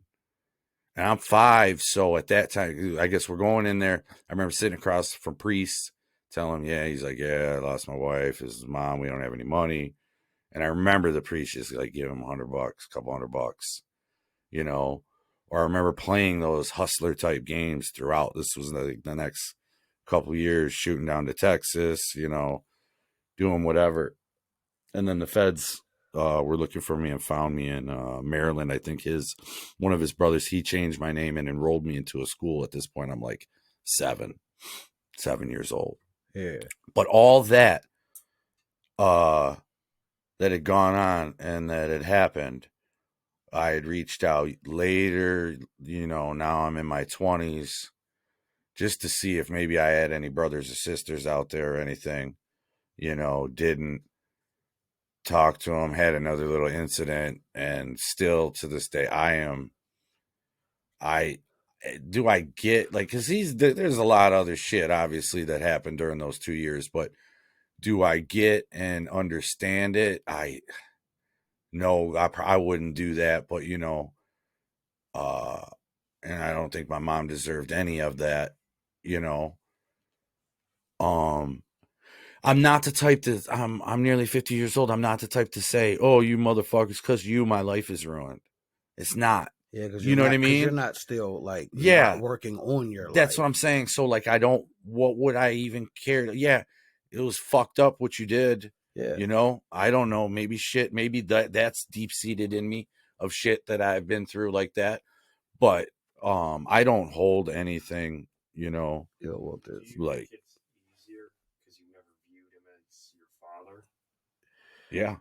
And I'm 5, so at that time, I guess we're going in there. I remember sitting across from priests, telling him, yeah, he's like, yeah, I lost my wife, his mom, we don't have any money. And I remember the priest just like give him $100, a couple $100, you know. Or I remember playing those hustler type games throughout. This was the next couple years, shooting down to Texas, you know, doing whatever. And then the feds were looking for me and found me in Maryland. I think one of his brothers, he changed my name and enrolled me into a school. At this point, I'm like 7 years old. Yeah. But all that that had gone on and that had happened, I had reached out later, you know, now I'm in my 20s, just to see if maybe I had any brothers or sisters out there or anything, you know, didn't. Talked to him, had another little incident, and still to this day, I get like, because there's a lot of other shit obviously that happened during those 2 years, but do I get and understand it? No, I wouldn't do that, but you know, and I don't think my mom deserved any of that, you know. I'm not the type to, I'm nearly 50 years old. I'm not the type to say, oh, you motherfuckers, because my life is ruined. It's not. Yeah, because you know what I mean? You're not still like, yeah, not working on your life. That's what I'm saying. So like, what would I even care? Yeah, it was fucked up what you did. Yeah. You know, I don't know, maybe that's deep seated in me of shit that I've been through like that. But I don't hold anything, you know, like, yeah.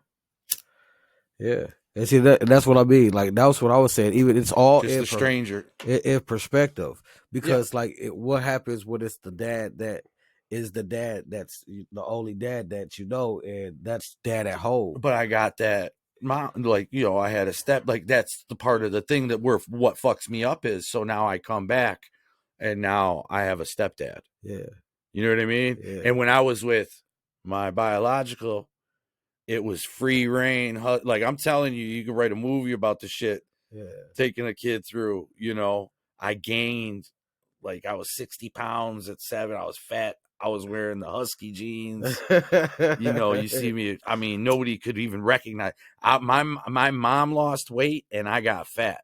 Yeah. And see, that's what I mean. Like, that's what I was saying. Even it's all just a stranger in perspective, because like what happens when it's the dad that is the dad that's the only dad that you know, and that's dad at home. But I got that mom, like, you know, I had a step, like that's the part of the thing that what fucks me up is, so now I come back and now I have a stepdad. Yeah. You know what I mean? Yeah. And when I was with my biological, it was free reign. Like, I'm telling you, you can write a movie about the shit. Yeah. Taking a kid through, you know, I gained, like, I was 60 pounds at 7. I was fat. I was wearing the husky jeans. You know, you see me. I mean, nobody could even recognize. My mom lost weight and I got fat.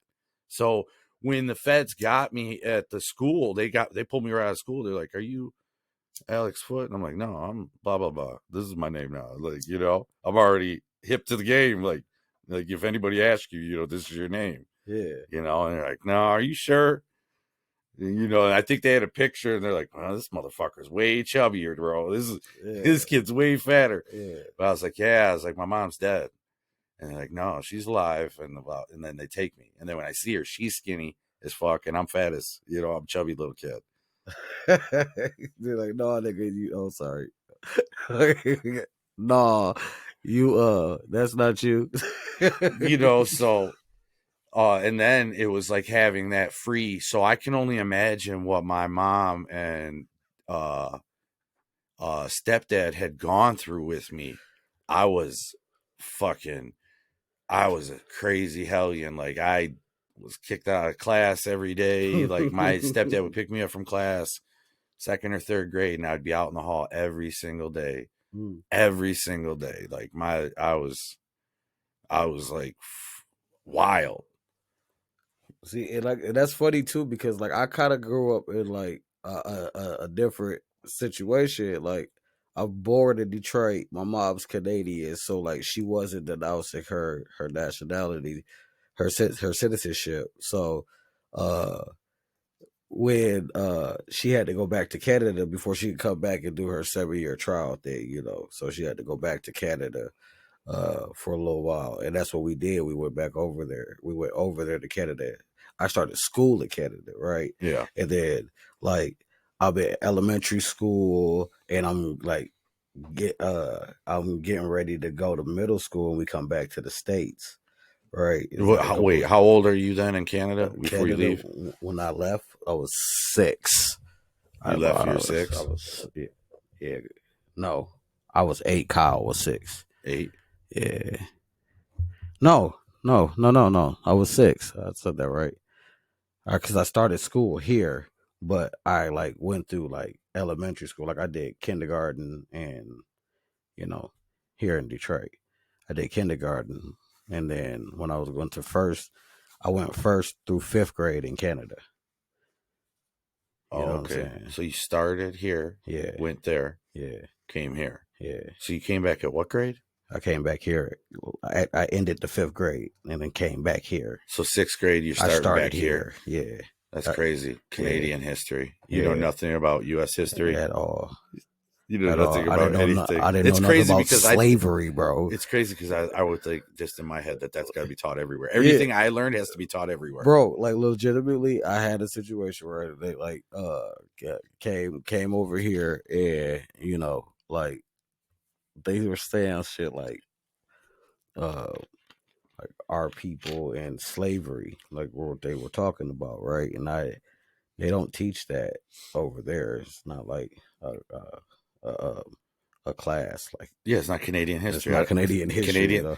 So when the feds got me at the school, they pulled me right out of school. They're like, "Are you Alex Foote?" And I'm like, "No, I'm blah blah blah. This is my name now." Like, you know, I'm already hip to the game. Like if anybody asks you, you know, this is your name. Yeah. You know, and they're like, "No, are you sure?" And, you know, and I think they had a picture, and they're like, "Well, this motherfucker's way chubbier, bro. This kid's way fatter." Yeah. But I was like, "Yeah." I was like, "My mom's dead," and they're like, "No, she's alive." And then they take me, and then when I see her, she's skinny as fuck, and I'm fat as, you know, I'm a chubby little kid. They're like, "No, nigga, you." Oh, sorry. No, you. That's not you. You know, so. And then it was like having that free. So I can only imagine what my mom and stepdad had gone through with me. I was a crazy hellion. Like, I was kicked out of class every day. Like, my stepdad would pick me up from class, 2nd or 3rd grade, and I'd be out in the hall every single day. Every single day. Like, I was like wild. See, and that's funny too, because like I kind of grew up in like a different situation. Like, I'm born in Detroit. My mom's Canadian, so like she wasn't denouncing her nationality. her citizenship. So when she had to go back to Canada before she could come back and do her 7-year trial thing, you know. So she had to go back to Canada for a little while, and that's what we did. We went back over there. We went over there to Canada. I started school in Canada, right? Yeah. And then like I'm in elementary school, and I'm like I'm getting ready to go to middle school, and we come back to the States. Right. Wait, how old are you then in Canada before you leave? When I left, I was 6. You left when you were 6? I was, yeah. No, I was 8. Kyle was 6. 8? Yeah. No. I was 6. I said that right. Because I started school here, but I like went through like elementary school. Like I did kindergarten and, you know, here in Detroit. I did kindergarten. And then when I was going to first, I went first through 5th grade in Canada. You know okay. What I'm saying? So you started here, went there, came here. Yeah. So you came back at what grade? I came back here. I ended the 5th grade and then came back here. So 6th grade, you started back here. Yeah. That's crazy. Canadian history. You know nothing about U.S. history at all. You know nothing about anything. I didn't know nothing about slavery, bro. It's crazy because I would think just in my head that's got to be taught everywhere. Everything I learned has to be taught everywhere, bro. Like legitimately, I had a situation where they like came over here and you know like they were saying shit like our people and slavery, like what they were talking about, right? And they don't teach that over there. It's not like a class like it's not Canadian history. It's not Canadian history. Canadian.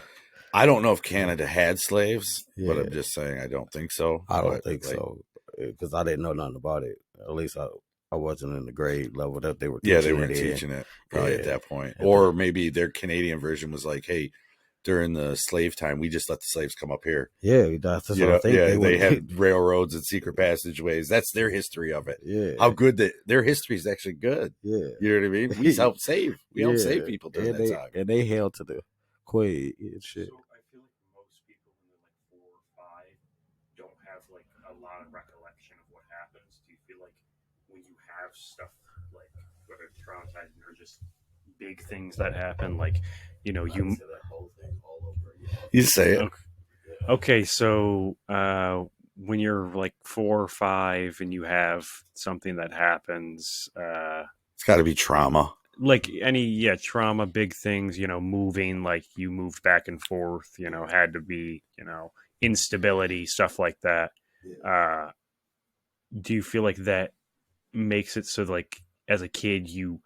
I don't know if Canada had slaves, but I'm just saying I don't think so. I don't think so because I didn't know nothing about it. At least I wasn't in the grade level that they were teaching. Yeah, they weren't teaching it probably at that point. Or maybe their Canadian version was like, hey, during the slave time, we just let the slaves come up here. Yeah, that's what I think. Yeah, they had railroads and secret passageways. That's their history of it. Yeah, how good that their history is actually good. Yeah, you know what I mean. We helped save. We helped save people during that time, and they held to the Quaid and shit. So I feel like most people when they're like 4 or 5 don't have like a lot of recollection of what happens. Do you feel like when you have stuff like whether it's traumatizing or just big things that happen, like you know you you say it okay so when you're like 4 or 5 and you have something that happens it's got to be trauma, like any trauma, big things, you know, moving, like you moved back and forth, you know, had to be, you know, instability, stuff like that. Do you feel like that makes it so like as a kid you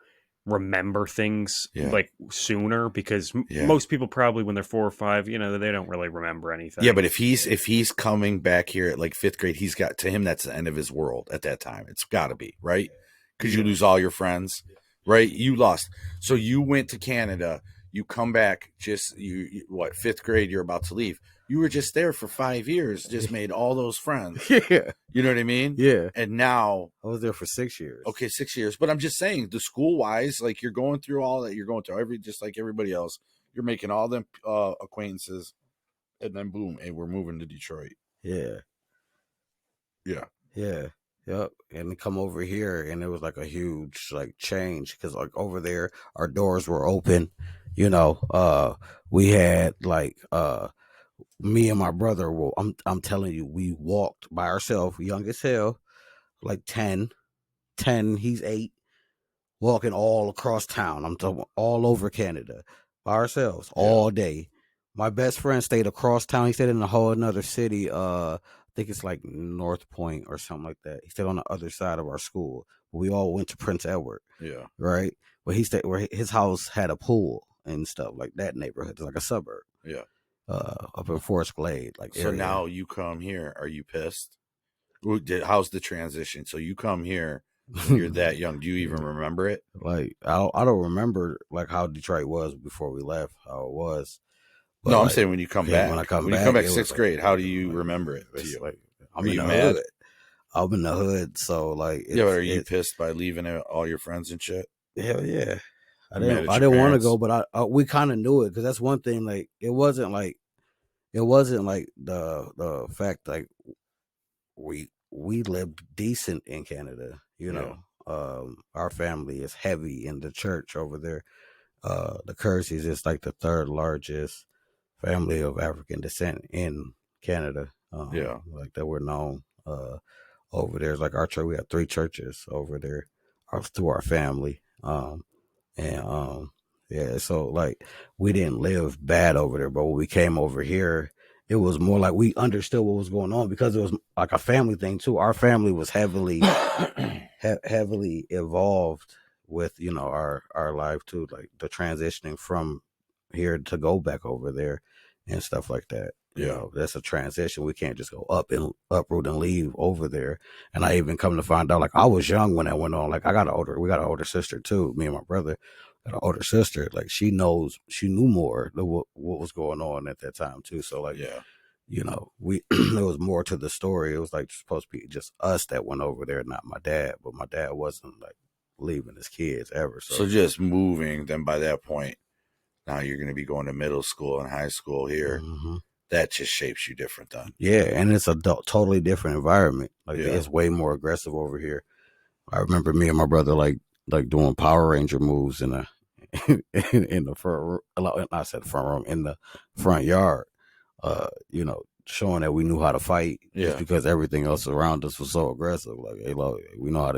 remember things like sooner? Because most people probably when they're 4 or 5, you know, they don't really remember anything. Yeah, but if he's coming back here at like 5th grade, he's got, to him that's the end of his world at that time. It's got to be, right? Because you lose all your friends, right? You lost. So you went to Canada, you come back, just you what, 5th grade, you're about to leave. You were just there for 5 years, just made all those friends. Yeah. You know what I mean? Yeah. And now I was there for 6 years. Okay, 6 years. But I'm just saying, the school wise, like you're going through all that, you're going through just like everybody else. You're making all them acquaintances, and then boom, hey, we're moving to Detroit. Yeah. Yeah. Yeah. Yep. And they come over here and it was like a huge like change because like over there our doors were open, you know. We had like me and my brother, I'm telling you, we walked by ourselves, young as hell, like 10, he's 8, walking all across town. I'm talking all over Canada by ourselves all day. My best friend stayed across town. He stayed in a whole another city. I think it's like North Point or something like that. He stayed on the other side of our school. We all went to Prince Edward. Yeah. Right? But he stayed where his house had a pool and stuff like that neighborhood. It's like a suburb. Yeah. Up in Forest Glade. Like so area. Now you come here. Are you pissed? How's the transition? So you come here. You're that young. Do you even remember it? Like I don't remember like how Detroit was before we left. How it was. But no, I'm saying when you come back. When I come back, 6th grade, how do you remember it? To you? Like I'm in the hood. I'm in the hood, so like. But are you pissed by leaving all your friends and shit? Hell yeah. I didn't want to go, but we kind of knew it because that's one thing. Like it wasn't like it wasn't like the fact like we lived decent in Canada, you know. Our family is heavy in the church over there. The Curseys is like the third largest family of African descent in Canada. Like that we're known over there. It's like our church, we have 3 churches over there through our family. Yeah, so like we didn't live bad over there, but when we came over here, it was more like we understood what was going on because it was like a family thing too. Our family was heavily heavily involved with, you know, our life too, like the transitioning from here to go back over there and stuff like that. You know, that's a transition. We can't just go up and uproot and leave over there. And I even come to find out, like I was young when that went on. Like we got an older sister too. Me and my brother got an older sister. Like she knew more of what was going on at that time too. So like, you know, there was more to the story. It was like supposed to be just us that went over there, not my dad. But my dad wasn't like leaving his kids ever. So just moving. Then by that point, now you're going to be going to middle school and high school here. Mm-hmm. That just shapes you different then. Yeah, and it's a totally different environment. Like it's way more aggressive over here. I remember me and my brother like doing Power Ranger moves in the in the front room. I said front room, in the front yard. You know, showing that we knew how to fight. Just because everything else around us was so aggressive. Like, hey, look, we know how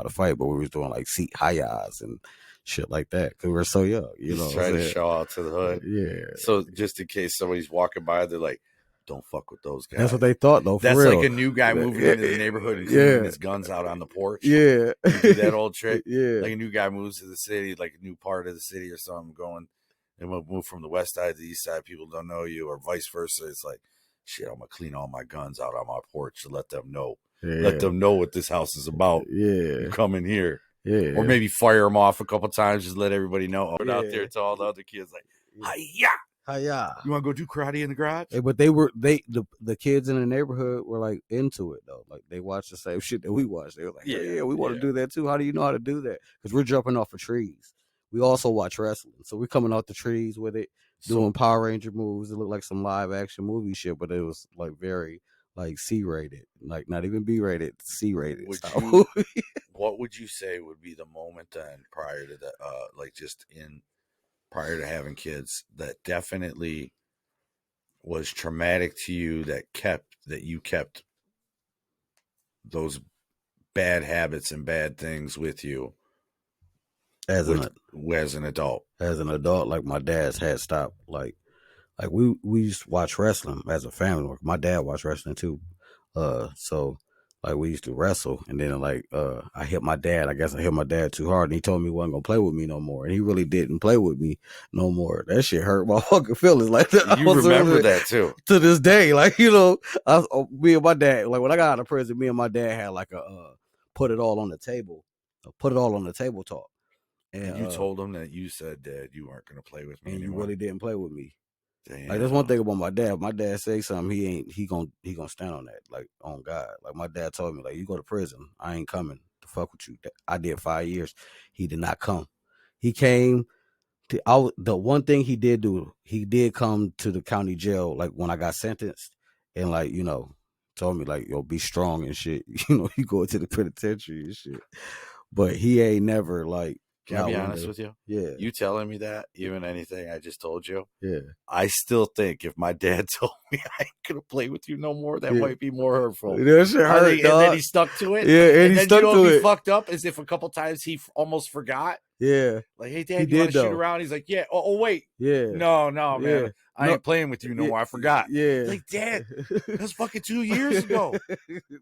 to fight, but we was doing like seat hayas and shit like that because we're so young. You know, trying to show out to the hood. Yeah. So just in case somebody's walking by, they're like, "Don't fuck with those guys." That's what they thought, though. That's real. Like a new guy moving into the neighborhood and cleaning his guns out on the porch. Yeah, you do that old trick. Like a new guy moves to the city, like a new part of the city or something, going and we'll move from the west side to the east side. People don't know you, or vice versa. It's like, shit, I'm gonna clean all my guns out on my porch to let them know. Let them know what this house is about. You come in here. Or maybe fire them off a couple times, just let everybody know. Out there to all the other kids, like, hiya. You want to go do karate in the garage? Hey, but the kids in the neighborhood were like into it though. Like they watched the same shit that we watched. They were like, yeah, we want to do that too. How do you know how to do that? Because we're jumping off of trees. We also watch wrestling, so we're coming off the trees with it, doing Power Ranger moves. It looked like some live action movie shit, but it was like very like C-rated, like not even B-rated, C-rated. What would you say would be the moment then prior to that, prior to having kids, that definitely was traumatic to you, that you kept those bad habits and bad things with you as an adult? As an adult, like my dad's had stopped. Like we used to watch wrestling as a family. My dad watched wrestling too. So like we used to wrestle, and then like I hit my dad. I guess I hit my dad too hard, and he told me he wasn't gonna play with me no more. And he really didn't play with me no more. That shit hurt my fucking feelings. Like that. You remember that too to this day. Like, you know, me and my dad. Like when I got out of prison, me and my dad had like a put it all on the table talk. And you told him that you said, Dad, you weren't gonna play with me and anymore. You really didn't play with me. Damn. Like that's one thing about my dad. My dad say something, he gonna stand on that. Like on God. Like my dad told me, like, you go to prison, I ain't coming to fuck with you. I did 5 years. He did not come. He came to the one thing he did do, he did come to the county jail like when I got sentenced, and like, you know, told me like, yo, be strong and shit. You know, you go to the penitentiary and shit. But he ain't never like. Can I be honest with you? Yeah. You telling me that, even anything I just told you? Yeah. I still think if my dad told me I ain't gonna play with you no more, that might be more hurtful. That shit hurt, and then he stuck to it. Yeah, and he stuck to it. Fucked up as if a couple times he almost forgot. Yeah. Like, hey, Dad, you want to shoot around? He's like, yeah. Oh, wait. Yeah. No, man. I ain't playing with you no more. I forgot. Yeah. Like, Dad, that's fucking 2 years ago.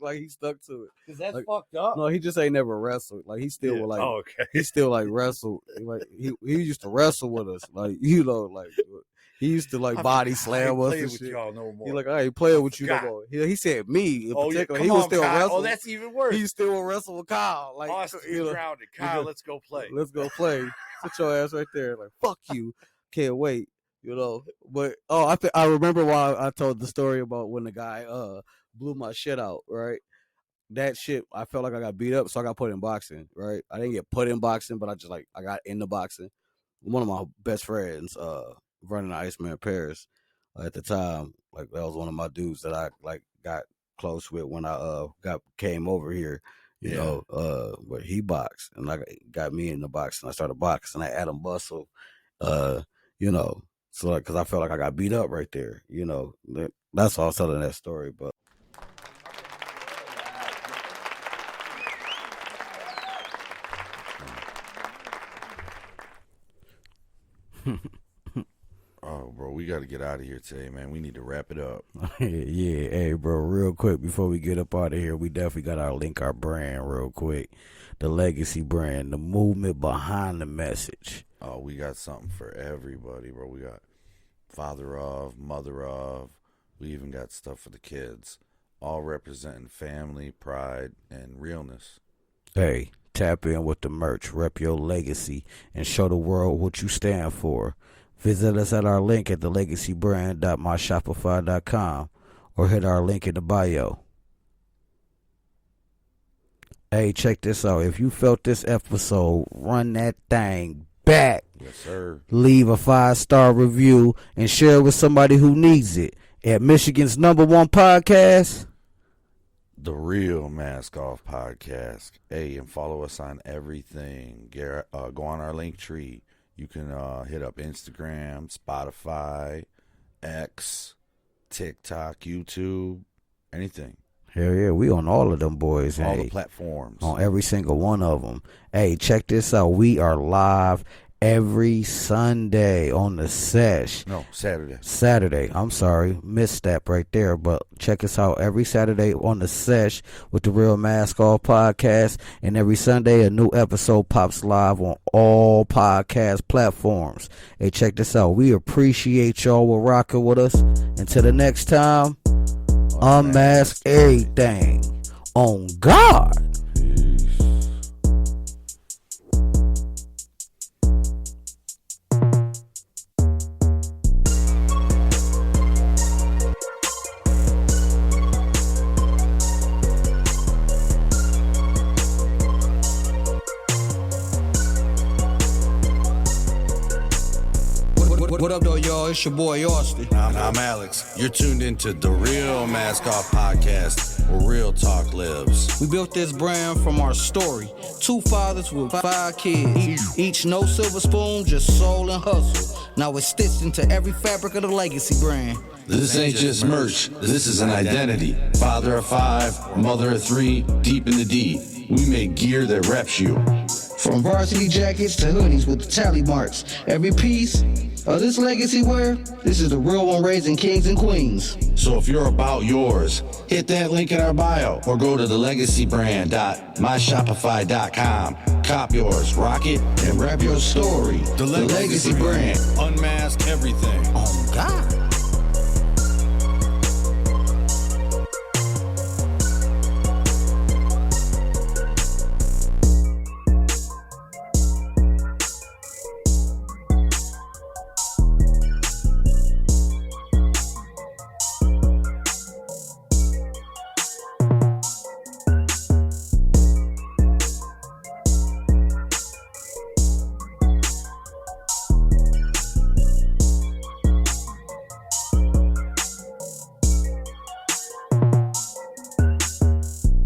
Like, he stuck to it. Because that's like, fucked up. No, he just ain't never wrestled. Like, he still like, okay. He still like wrestled. Like, he used to wrestle with us. Like, you know, like, he used to like body slam us and shit. Y'all no more. He like, I ain't playing with you no more. He said me in particular. He was still wrestle. Oh, that's even worse. He still wrestle with Kyle. Like, Austin, you grounded. Kyle, let's go play. Let's go play. Sit your ass right there. Like, fuck you. Can't wait. You know, but I remember why I told the story about when the guy blew my shit out, right? That shit, I felt like I got beat up, so I got put in boxing, right? I didn't get put in boxing, but I got into boxing. One of my best friends, running the Iceman Paris, at the time, like that was one of my dudes that I like got close with when I came over here. You know, but he boxed and like got me in the box, and I started boxing at Adam Bustle. You know, so like because I felt like I got beat up right there. You know, that's all I was telling that story, but. Oh, bro, we got to get out of here today, man. We need to wrap it up. Yeah, hey, bro, real quick before we get up out of here, we definitely got to link our brand real quick. The Legacy brand, the movement behind the message. Oh, we got something for everybody, bro. We got father of, mother of. We even got stuff for the kids. All representing family, pride, and realness. Hey, tap in with the merch, rep your legacy, and show the world what you stand for. Visit us at our link at thelegacybrand.myshopify.com or hit our link in the bio. Hey, check this out. If you felt this episode, run that thing back. Yes, sir. Leave a 5-star review and share it with somebody who needs it. At Michigan's #1 podcast, The Real Mask Off Podcast. Hey, and follow us on everything. Go on our link tree. You can hit up Instagram, Spotify, X, TikTok, YouTube, anything. Hell yeah, we on all of them boys. All hey, the platforms. on every single one of them. Hey, check this out. We are live every Sunday on the sesh. No, Saturday. Saturday. I'm sorry. Misstep right there. But check us out every Saturday on the sesh with the Real Mask Off podcast. And every Sunday, a new episode pops live on all podcast platforms. Hey, check this out. We appreciate y'all for rocking with us. Until the next time, unmask everything. On God. Peace. What up, though, y'all? It's your boy Austin. And I'm Alex. You're tuned into The Real Mask Off Podcast, where real talk lives. We built this brand from our story. 2 fathers with 5 kids. Each no silver spoon, just soul and hustle. Now it's stitched into every fabric of the Legacy brand. This ain't just merch. This is an identity. Father of 5, mother of 3, deep in the D. We make gear that reps you. From varsity jackets to hoodies with the tally marks. Every piece of this legacy wear, this is the real one raising kings and queens. So if you're about yours, hit that link in our bio or go to thelegacybrand.myshopify.com. Cop yours, rock it, and rap your story. The Legacy Brand. Unmask everything. Oh, God.